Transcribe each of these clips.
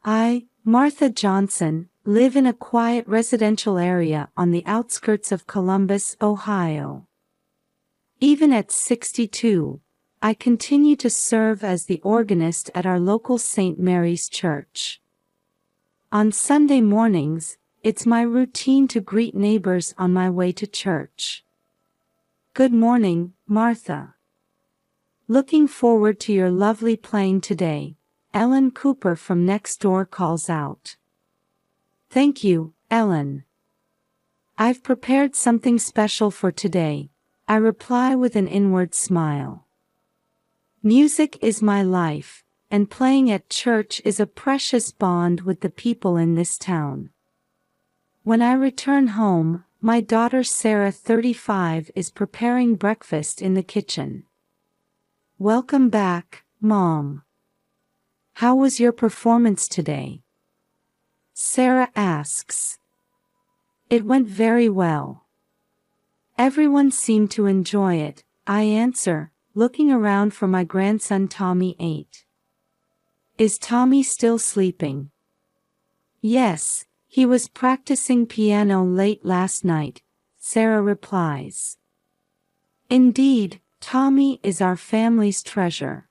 I, Martha Johnson, live in a quiet residential area on the outskirts of Columbus, Ohio. Even at 62, I continue to serve as the organist at our local St. Mary's Church. On Sunday mornings, it's my routine to greet neighbors on my way to church. Good morning, Martha. Looking forward to your lovely playing today, Ellen Cooper from next door calls out. Thank you, Ellen. I've prepared something special for today, I reply with an inward smile. Music is my life, and playing at church is a precious bond with the people in this town. When I return home, my daughter Sarah, 35, is preparing breakfast in the kitchen. Welcome back, Mom. How was your performance today? Sarah asks. It went very well. Everyone seemed to enjoy it, I answer, looking around for my grandson Tommy, 8. Is Tommy still sleeping? Yes, he was practicing piano late last night, Sarah replies. Indeed, Tommy is our family's treasure.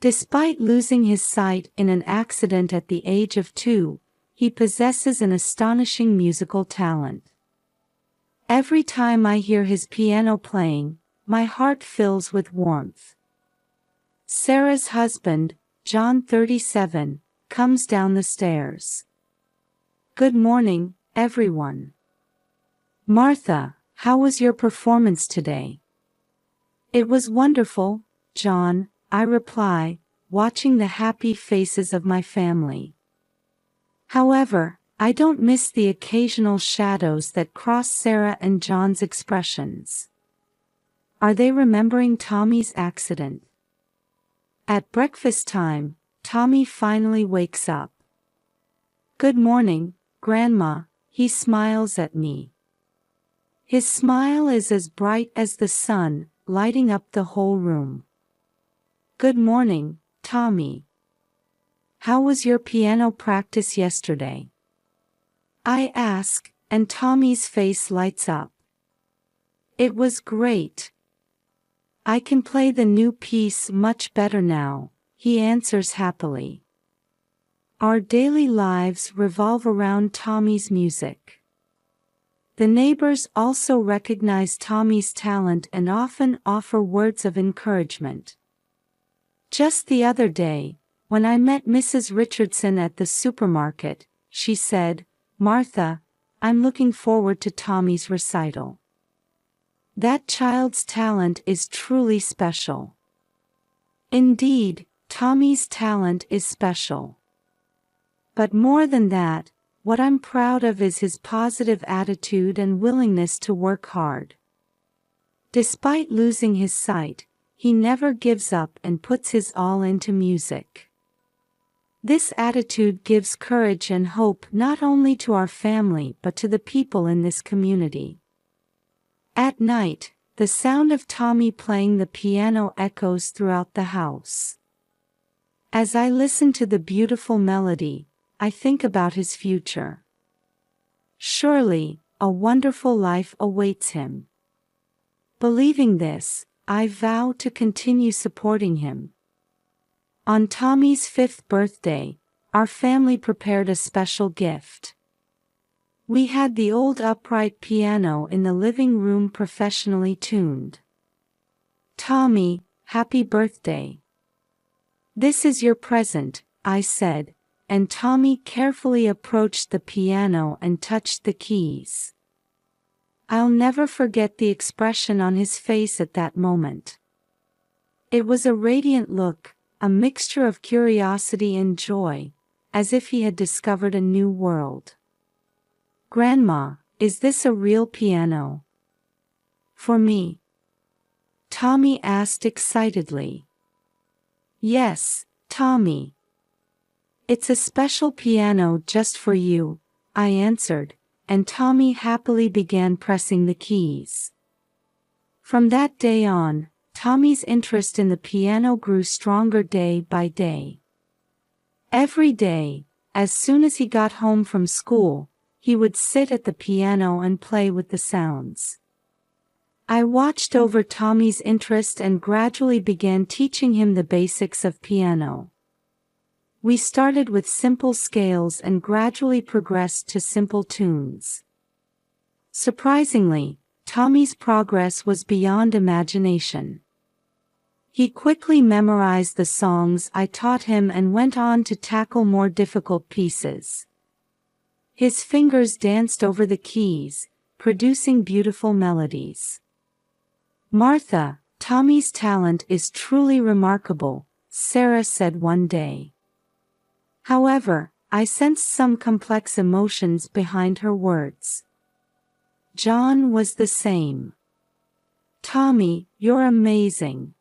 Despite losing his sight in an accident at the age of 2, he possesses an astonishing musical talent. Every time I hear his piano playing, my heart fills with warmth. Sarah's husband, John, 37, comes down the stairs. Good morning, everyone. Martha, how was your performance today? It was wonderful, John, I reply, watching the happy faces of my family. However, I don't miss the occasional shadows that cross Sarah and John's expressions. Are they remembering Tommy's accident? At breakfast time, Tommy finally wakes up. Good morning, Grandma, he smiles at me. His smile is as bright as the sun, lighting up the whole room. Good morning, Tommy. How was your piano practice yesterday? I ask, and Tommy's face lights up. It was great. I can play the new piece much better now, he answers happily. Our daily lives revolve around Tommy's music. The neighbors also recognize Tommy's talent and often offer words of encouragement. Just the other day, when I met Mrs. Richardson at the supermarket, she said, Martha, I'm looking forward to Tommy's recital. That child's talent is truly special. Indeed, Tommy's talent is special. But more than that, what I'm proud of is his positive attitude and willingness to work hard. Despite losing his sight, he never gives up and puts his all into music. This attitude gives courage and hope not only to our family but to the people in this community. At night, the sound of Tommy playing the piano echoes throughout the house. As I listen to the beautiful melody, I think about his future. Surely, a wonderful life awaits him. Believing this, I vow to continue supporting him. On Tommy's 5th birthday, our family prepared a special gift. We had the old upright piano in the living room professionally tuned. Tommy, happy birthday. This is your present, I said, and Tommy carefully approached the piano and touched the keys. I'll never forget the expression on his face at that moment. It was a radiant look, a mixture of curiosity and joy, as if he had discovered a new world. Grandma, is this a real piano? For me? Tommy asked excitedly. Yes, Tommy. It's a special piano just for you, I answered, and Tommy happily began pressing the keys. From that day on, Tommy's interest in the piano grew stronger day by day. Every day, as soon as he got home from school, he would sit at the piano and play with the sounds. I watched over Tommy's interest and gradually began teaching him the basics of piano. We started with simple scales and gradually progressed to simple tunes. Surprisingly, Tommy's progress was beyond imagination. He quickly memorized the songs I taught him and went on to tackle more difficult pieces. His fingers danced over the keys, producing beautiful melodies. "Martha, Tommy's talent is truly remarkable," Sarah said one day. However, I sensed some complex emotions behind her words. John was the same. "Tommy, you're amazing.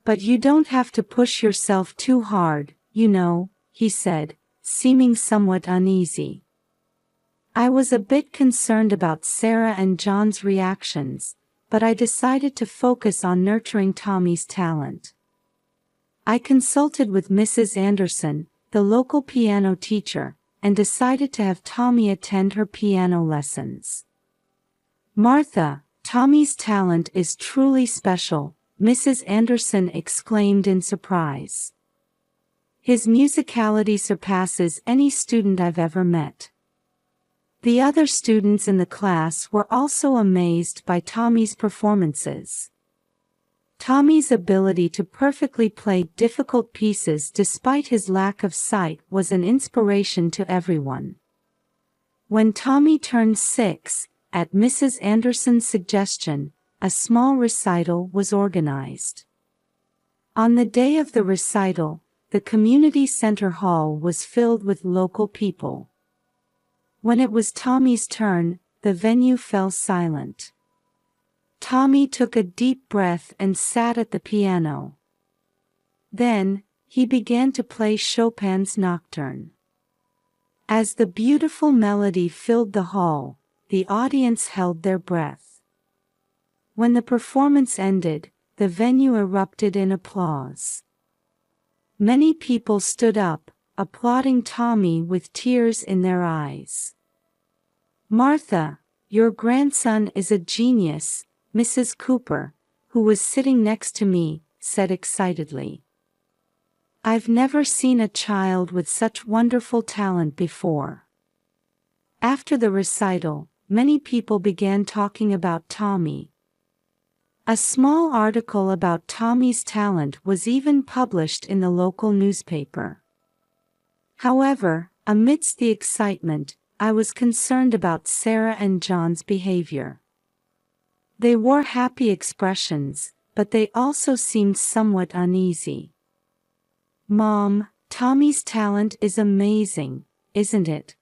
But you don't have to push yourself too hard, you know," he said, seeming somewhat uneasy. I was a bit concerned about Sarah and John's reactions, but I decided to focus on nurturing Tommy's talent. I consulted with Mrs. Anderson, the local piano teacher, and decided to have Tommy attend her piano lessons. "Martha, Tommy's talent is truly special," Mrs. Anderson exclaimed in surprise. "His musicality surpasses any student I've ever met." The other students in the class were also amazed by Tommy's performances. Tommy's ability to perfectly play difficult pieces despite his lack of sight was an inspiration to everyone. When Tommy turned 6, at Mrs. Anderson's suggestion, a small recital was organized. On the day of the recital, the community center hall was filled with local people. When it was Tommy's turn, the venue fell silent. Tommy took a deep breath and sat at the piano. Then, he began to play Chopin's Nocturne. As the beautiful melody filled the hall, the audience held their breath. When the performance ended, the venue erupted in applause. Many people stood up, applauding Tommy with tears in their eyes. "Martha, your grandson is a genius," Mrs. Cooper, who was sitting next to me, said excitedly. "I've never seen a child with such wonderful talent before." After the recital, many people began talking about Tommy. A small article about Tommy's talent was even published in the local newspaper. However, amidst the excitement, I was concerned about Sarah and John's behavior. They wore happy expressions, but they also seemed somewhat uneasy. "Mom, Tommy's talent is amazing, isn't it?"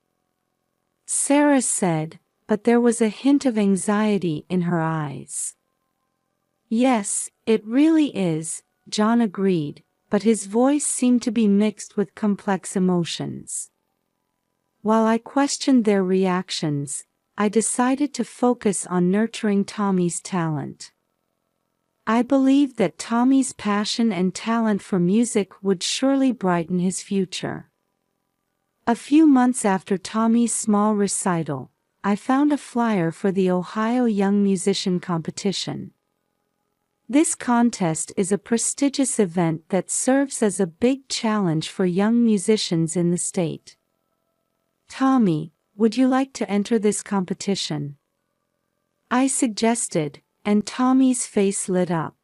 Sarah said, but there was a hint of anxiety in her eyes. "Yes, it really is," John agreed, but his voice seemed to be mixed with complex emotions. While I questioned their reactions, I decided to focus on nurturing Tommy's talent. I believed that Tommy's passion and talent for music would surely brighten his future. A few months after Tommy's small recital, I found a flyer for the Ohio Young Musician Competition. This contest is a prestigious event that serves as a big challenge for young musicians in the state. "Tommy, would you like to enter this competition?" I suggested, and Tommy's face lit up.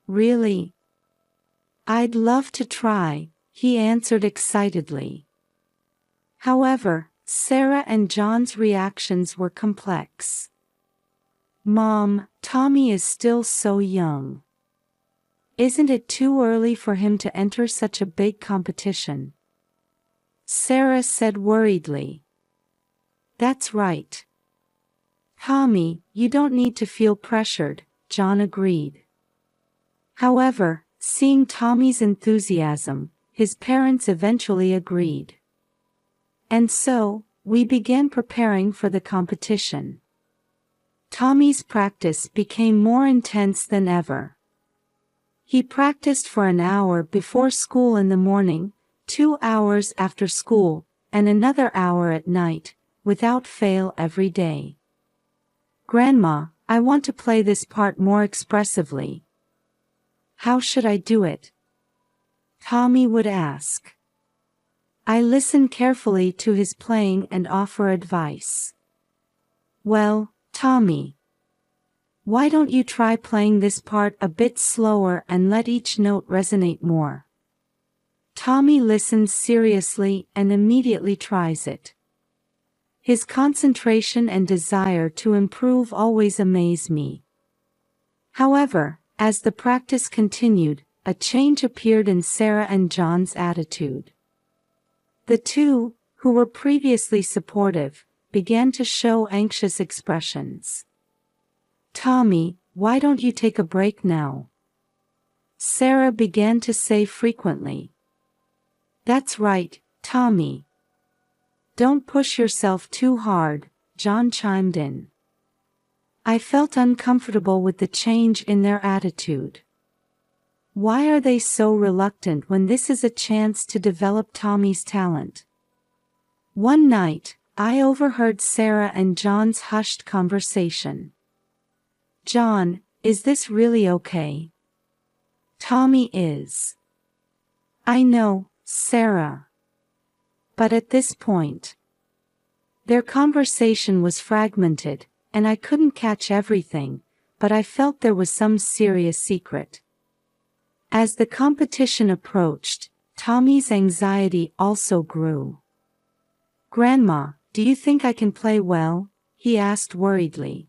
"Really? I'd love to try," he answered excitedly. However, Sarah and John's reactions were complex. "Mom, Tommy is still so young. Isn't it too early for him to enter such a big competition?" Sarah said worriedly. "That's right. Tommy, you don't need to feel pressured," John agreed. However, seeing Tommy's enthusiasm, his parents eventually agreed. And so, we began preparing for the competition. Tommy's practice became more intense than ever. He practiced for an hour before school in the morning, 2 hours after school, and another hour at night, without fail every day. Grandma, I want to play this part more expressively. How should I do it? Tommy would ask. I listen carefully to his playing and offer advice. Well, Tommy, why don't you try playing this part a bit slower and let each note resonate more? Tommy listens seriously and immediately tries it. His concentration and desire to improve always amaze me. However, as the practice continued, a change appeared in Sarah and John's attitude. The two, who were previously supportive, began to show anxious expressions. Tommy, why don't you take a break now? Sarah began to say frequently. That's right, Tommy. Don't push yourself too hard, John chimed in. I felt uncomfortable with the change in their attitude. Why are they so reluctant when this is a chance to develop Tommy's talent? One night, I overheard Sarah and John's hushed conversation. John, is this really okay? Tommy is. I know, Sarah. But at this point, their conversation was fragmented, and I couldn't catch everything, but I felt there was some serious secret. As the competition approached, Tommy's anxiety also grew. Grandma, do you think I can play well? He asked worriedly.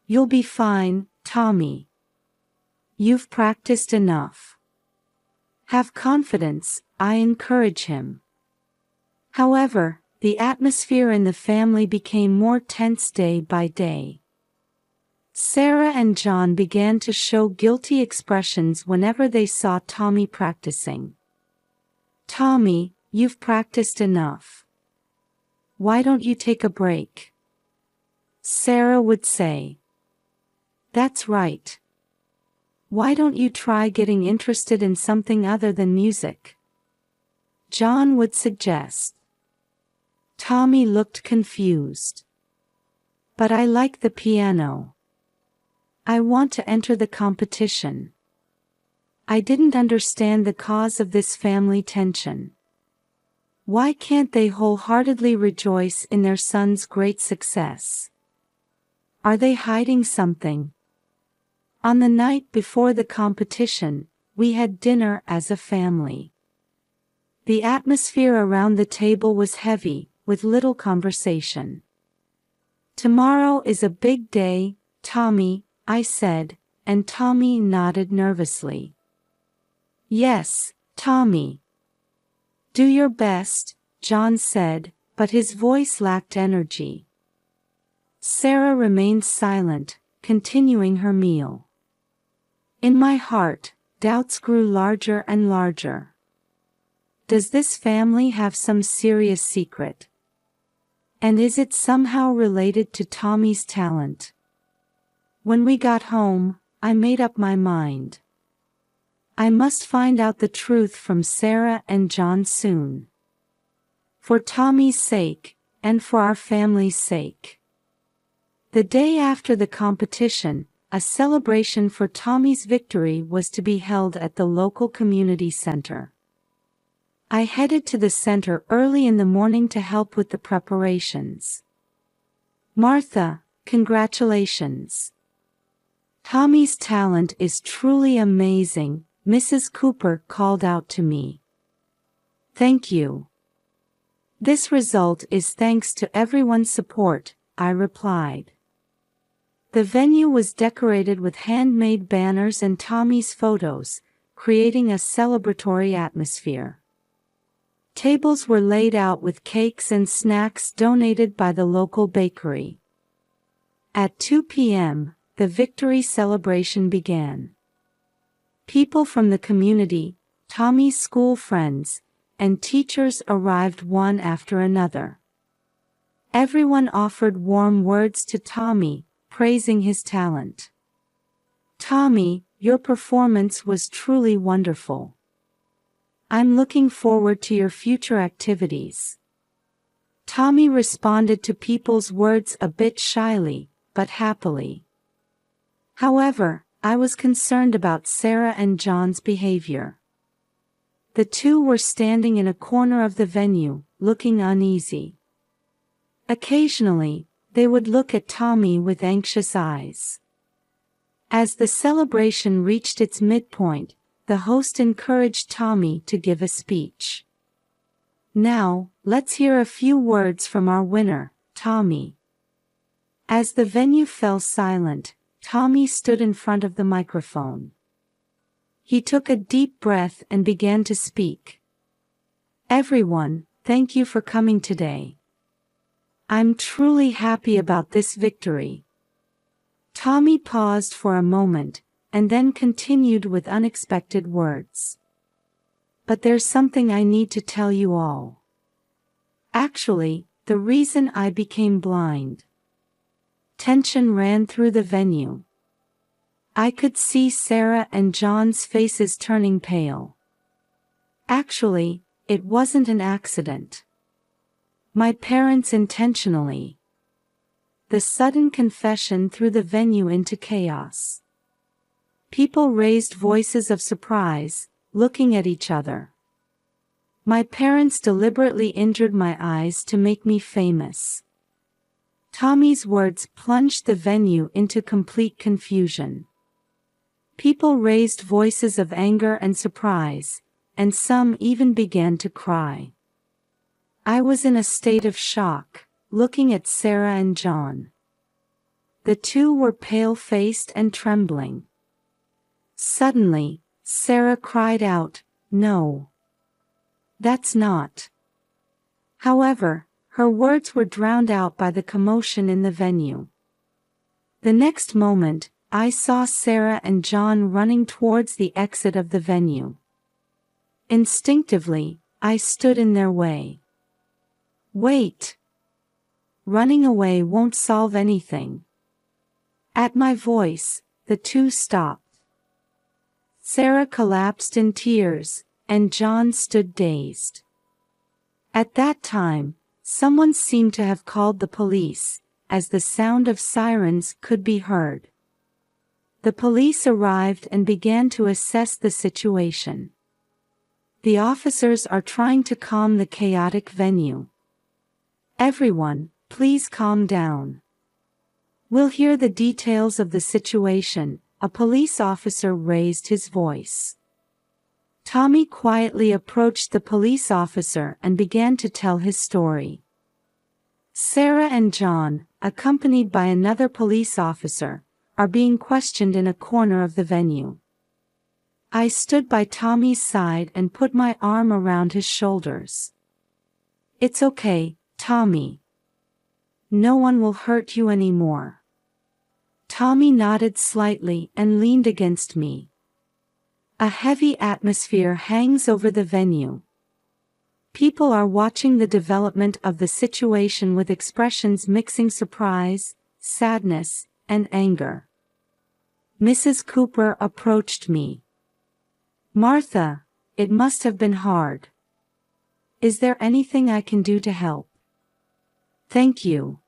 You'll be fine, Tommy. You've practiced enough. Have confidence, I encourage him. However, the atmosphere in the family became more tense day by day. Sarah and John began to show guilty expressions whenever they saw Tommy practicing. Tommy, you've practiced enough. Why don't you take a break? Sarah would say. That's right. Why don't you try getting interested in something other than music? John would suggest. Tommy looked confused. But I like the piano. I want to enter the competition. I didn't understand the cause of this family tension. Why can't they wholeheartedly rejoice in their son's great success? Are they hiding something? On the night before the competition, we had dinner as a family. The atmosphere around the table was heavy, with little conversation. Tomorrow is a big day, Tommy, I said, and Tommy nodded nervously. Yes, Tommy. Do your best, John said, but his voice lacked energy. Sarah remained silent, continuing her meal. In my heart, doubts grew larger and larger. Does this family have some serious secret? And is it somehow related to Tommy's talent? When we got home, I made up my mind. I must find out the truth from Sarah and John soon. For Tommy's sake, and for our family's sake. The day after the competition, a celebration for Tommy's victory was to be held at the local community center. I headed to the center early in the morning to help with the preparations. Martha, congratulations. Tommy's talent is truly amazing, Mrs. Cooper called out to me. Thank you. This result is thanks to everyone's support, I replied. The venue was decorated with handmade banners and Tommy's photos, creating a celebratory atmosphere. Tables were laid out with cakes and snacks donated by the local bakery. At 2 p.m., the victory celebration began. People from the community, Tommy's school friends, and teachers arrived one after another. Everyone offered warm words to Tommy, praising his talent. Tommy, your performance was truly wonderful. I'm looking forward to your future activities. Tommy responded to people's words a bit shyly, but happily. However, I was concerned about Sarah and John's behavior. The two were standing in a corner of the venue, looking uneasy. Occasionally, they would look at Tommy with anxious eyes. As the celebration reached its midpoint, the host encouraged Tommy to give a speech. Now, let's hear a few words from our winner, Tommy. As the venue fell silent, Tommy stood in front of the microphone. He took a deep breath and began to speak. Everyone, thank you for coming today. I'm truly happy about this victory. Tommy paused for a moment, and then continued with unexpected words. But there's something I need to tell you all. Actually, the reason I became blind. Tension ran through the venue. I could see Sarah and John's faces turning pale. Actually, it wasn't an accident. My parents intentionally. The sudden confession threw the venue into chaos. People raised voices of surprise, looking at each other. My parents deliberately injured my eyes to make me famous. Tommy's words plunged the venue into complete confusion. People raised voices of anger and surprise, and some even began to cry. I was in a state of shock, looking at Sarah and John. The two were pale-faced and trembling. Suddenly, Sarah cried out, "No. That's not." However, her words were drowned out by the commotion in the venue. The next moment, I saw Sarah and John running towards the exit of the venue. Instinctively, I stood in their way. Wait! Running away won't solve anything. At my voice, the two stopped. Sarah collapsed in tears, and John stood dazed. At that time, someone seemed to have called the police, as the sound of sirens could be heard. The police arrived and began to assess the situation. The officers are trying to calm the chaotic venue. Everyone, please calm down. We'll hear the details of the situation. A police officer raised his voice. Tommy quietly approached the police officer and began to tell his story. Sarah and John, accompanied by another police officer, are being questioned in a corner of the venue. I stood by Tommy's side and put my arm around his shoulders. It's okay, Tommy. No one will hurt you anymore. Tommy nodded slightly and leaned against me. A heavy atmosphere hangs over the venue. People are watching the development of the situation with expressions mixing surprise, sadness, and anger. Mrs. Cooper approached me. Martha, it must have been hard. Is there anything I can do to help? Thank you.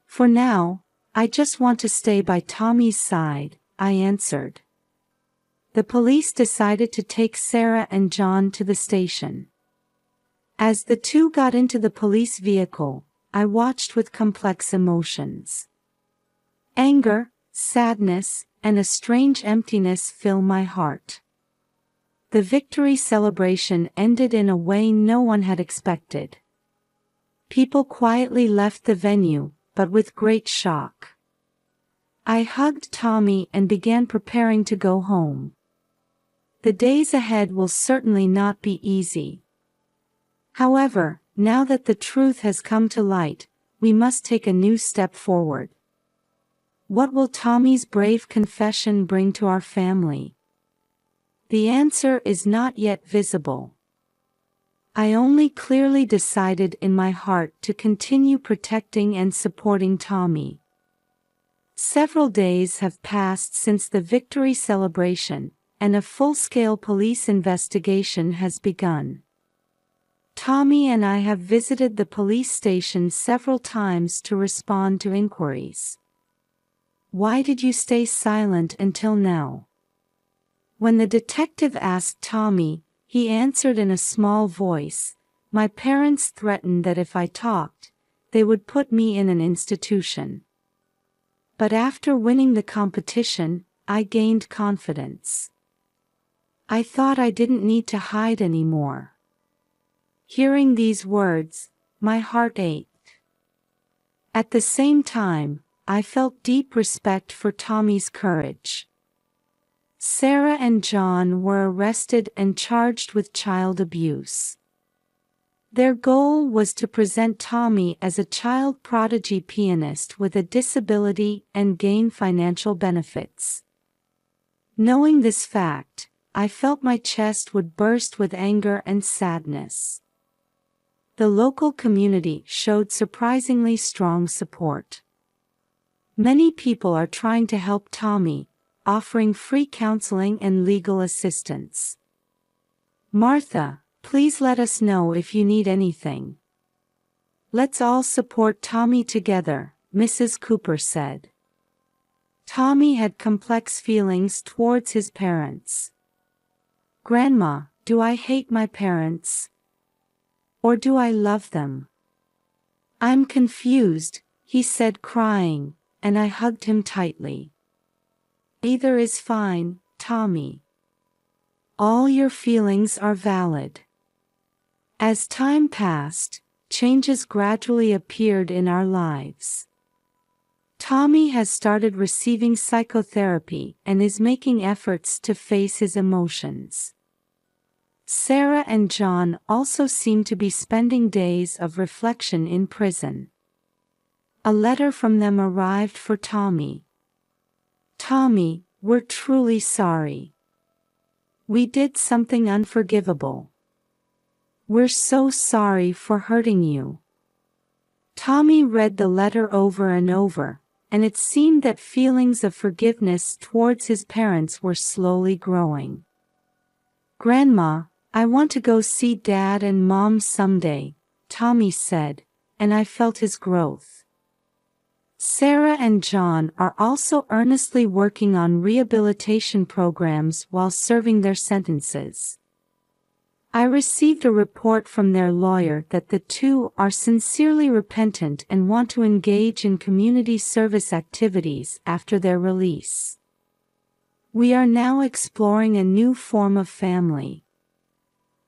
For now, I just want to stay by Tommy's side, I answered. The police decided to take Sarah and John to the station. As the two got into the police vehicle, I watched with complex emotions. Anger, sadness, and a strange emptiness fill my heart. The victory celebration ended in a way no one had expected. People quietly left the venue, but with great shock. I hugged Tommy and began preparing to go home. The days ahead will certainly not be easy. However, now that the truth has come to light, we must take a new step forward. What will Tommy's brave confession bring to our family? The answer is not yet visible. I only clearly decided in my heart to continue protecting and supporting Tommy. Several days have passed since the victory celebration, and a full-scale police investigation has begun. Tommy and I have visited the police station several times to respond to inquiries. Why did you stay silent until now? When the detective asked Tommy, he answered in a small voice, "My parents threatened that if I talked, they would put me in an institution. But after winning the competition, I gained confidence. I thought I didn't need to hide anymore." Hearing these words, my heart ached. At the same time, I felt deep respect for Tommy's courage. Sarah and John were arrested and charged with child abuse. Their goal was to present Tommy as a child prodigy pianist with a disability and gain financial benefits. Knowing this fact, I felt my chest would burst with anger and sadness. The local community showed surprisingly strong support. Many people are trying to help Tommy, offering free counseling and legal assistance. "Martha, please let us know if you need anything. Let's all support Tommy together," Mrs. Cooper said. Tommy had complex feelings towards his parents. "Grandma, do I hate my parents? Or do I love them? I'm confused," he said crying, and I hugged him tightly. "Either is fine, Tommy. All your feelings are valid." As time passed, changes gradually appeared in our lives. Tommy has started receiving psychotherapy and is making efforts to face his emotions. Sarah and John also seem to be spending days of reflection in prison. A letter from them arrived for Tommy. "Tommy, we're truly sorry. We did something unforgivable. We're so sorry for hurting you." Tommy read the letter over and over, and it seemed that feelings of forgiveness towards his parents were slowly growing. "Grandma, I want to go see Dad and Mom someday," Tommy said, and I felt his growth. Sarah and John are also earnestly working on rehabilitation programs while serving their sentences. I received a report from their lawyer that the two are sincerely repentant and want to engage in community service activities after their release. We are now exploring a new form of family.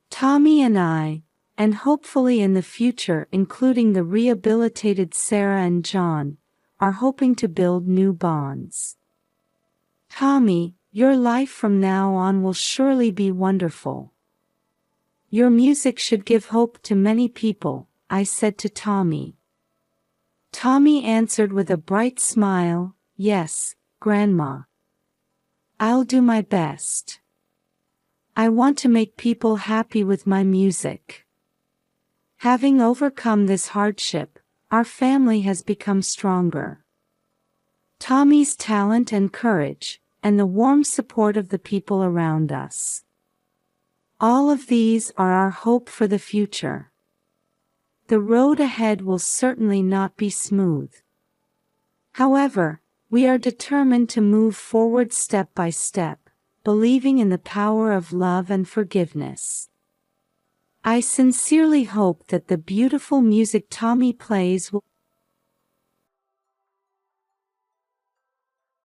Tommy and I, and hopefully in the future including the rehabilitated Sarah and John, are hoping to build new bonds. "Tommy, your life from now on will surely be wonderful. Your music should give hope to many people," I said to Tommy. Tommy answered with a bright smile, "Yes, Grandma. I'll do my best. I want to make people happy with my music." Having overcome this hardship, our family has become stronger. Tommy's talent and courage, and the warm support of the people around us. All of these are our hope for the future. The road ahead will certainly not be smooth. However, we are determined to move forward step by step, believing in the power of love and forgiveness. I sincerely hope that the beautiful music Tommy plays will